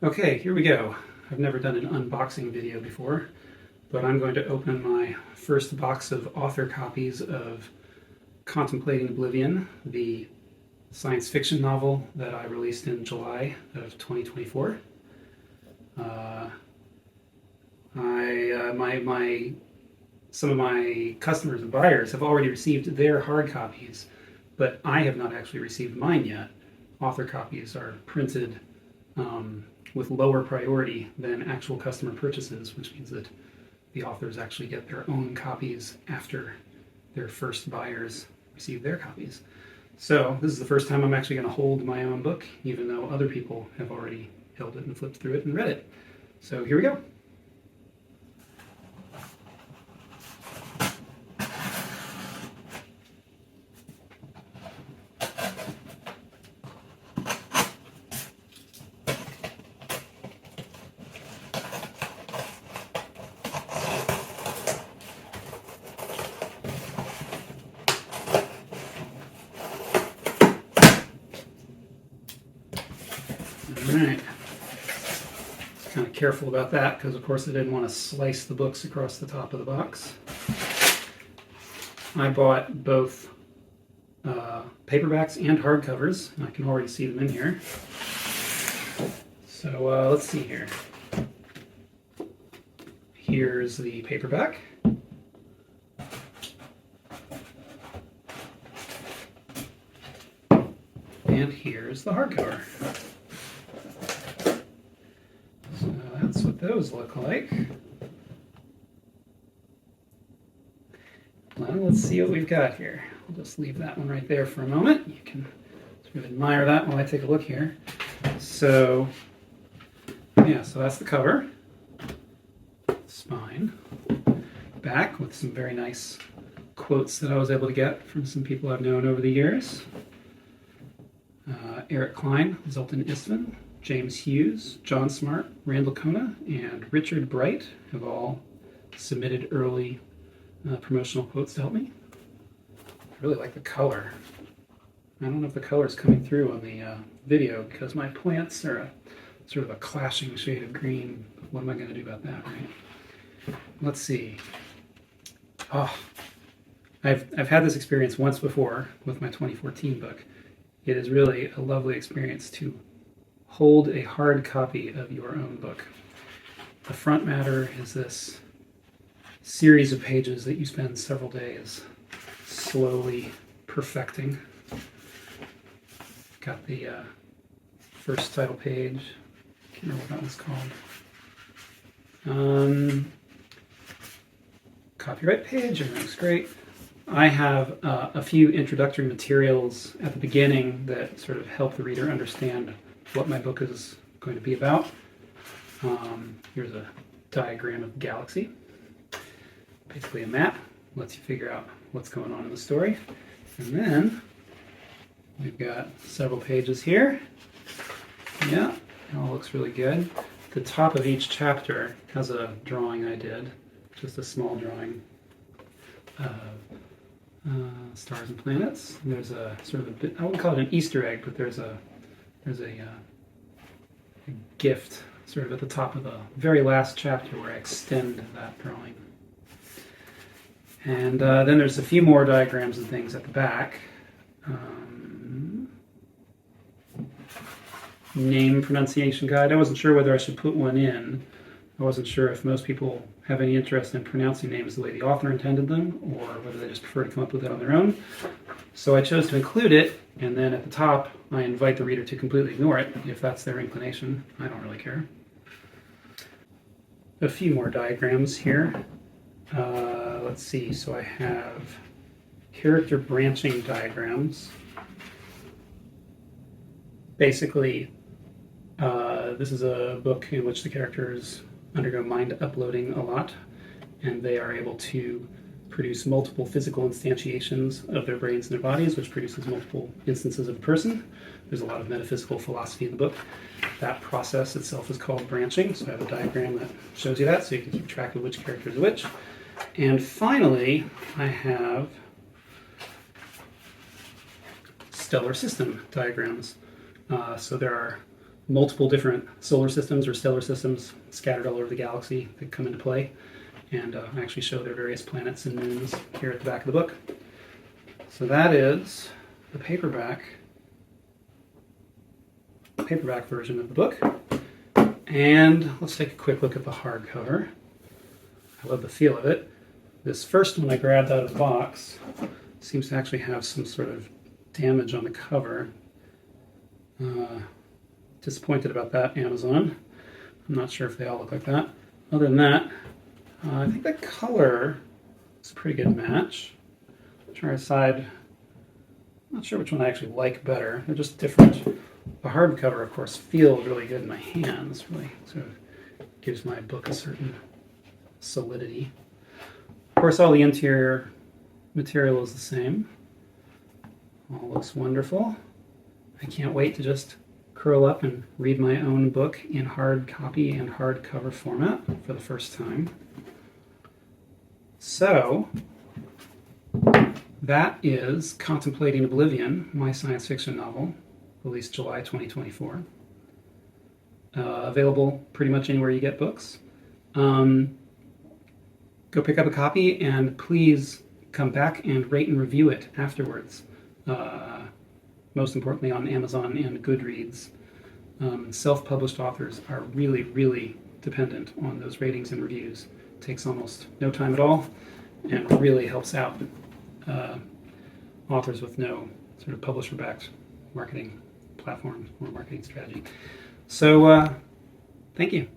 Okay, here we go. I've never done an unboxing video before, but I'm going to open my first box of author copies of Contemplating Oblivion, the science fiction novel that I released in July of 2024. Some of my customers and buyers have already received their hard copies, but I have not actually received mine yet. Author copies are printed with lower priority than actual customer purchases, which means that the authors actually get their own copies after their first buyers receive their copies. So this is the first time I'm actually going to hold my own book, even though other people have already held it and flipped through it and read it. So here we go. Alright, kind of careful about that because of course I didn't want to slice the books across the top of the box. I bought both paperbacks and hardcovers. I can already see them in here. So let's see here. Here's the paperback. And here's the hardcover. So that's what those look like. Well, let's see what we've got here. I'll just leave that one right there for a moment. You can sort of admire that while I take a look here. So, yeah, so that's the cover. Spine. Back with some very nice quotes that I was able to get from some people I've known over the years. Eric Klein, Zoltan Istvan, James Hughes, John Smart, Randall Kona, and Richard Bright have all submitted early promotional quotes to help me. I really like the color. I don't know if the color is coming through on the video because my plants are sort of a clashing shade of green. What am I going to do about that, right? Let's see. Oh, I've had this experience once before with my 2014 book. It is really a lovely experience to hold a hard copy of your own book. The front matter is this series of pages that you spend several days slowly perfecting. Got the first title page. Can't remember what that was called. Copyright page, everything's great. I have a few introductory materials at the beginning that sort of help the reader understand what my book is going to be about. Here's a diagram of the galaxy. Basically a map. Lets you figure out what's going on in the story. And then we've got several pages here. Yeah, it all looks really good. The top of each chapter has a drawing I did. Just a small drawing of stars and planets. And there's a sort of a bit, I wouldn't call it an Easter egg, but there's a gift sort of at the top of the very last chapter where I extend that drawing. And then there's a few more diagrams and things at the back. Name pronunciation guide. I wasn't sure whether I should put one in. I wasn't sure if most people have any interest in pronouncing names the way the author intended them, or whether they just prefer to come up with it on their own. So I chose to include it, and then at the top, I invite the reader to completely ignore it, if that's their inclination. I don't really care. A few more diagrams here. Let's see, so I have character branching diagrams. Basically, this is a book in which the characters undergo mind uploading a lot, and they are able to produce multiple physical instantiations of their brains and their bodies, which produces multiple instances of a person. There's a lot of metaphysical philosophy in the book. That process itself is called branching, so I have a diagram that shows you that, so you can keep track of which character is which. And finally, I have stellar system diagrams. So there are multiple different solar systems or stellar systems scattered all over the galaxy that come into play. And I actually show their various planets and moons here at the back of the book. So that is the paperback version of the book. And let's take a quick look at the hardcover. I love the feel of it. This first one I grabbed out of the box seems to actually have some sort of damage on the cover. Disappointed about that, Amazon. I'm not sure if they all look like that. Other than that, I think the color is a pretty good match. Try to decide. I'm not sure which one I actually like better. They're just different. The hardcover, of course, feels really good in my hands. Really sort of gives my book a certain solidity. Of course, all the interior material is the same. All looks wonderful. I can't wait to just curl up and read my own book in hard copy and hardcover format for the first time. So, that is Contemplating Oblivion, my science fiction novel, released July 2024. Available pretty much anywhere you get books. Go pick up a copy and please come back and rate and review it afterwards. Most importantly on Amazon and Goodreads. Self-published authors are really, really dependent on those ratings and reviews. It takes almost no time at all and really helps out authors with no sort of publisher-backed marketing platform or marketing strategy. So, thank you.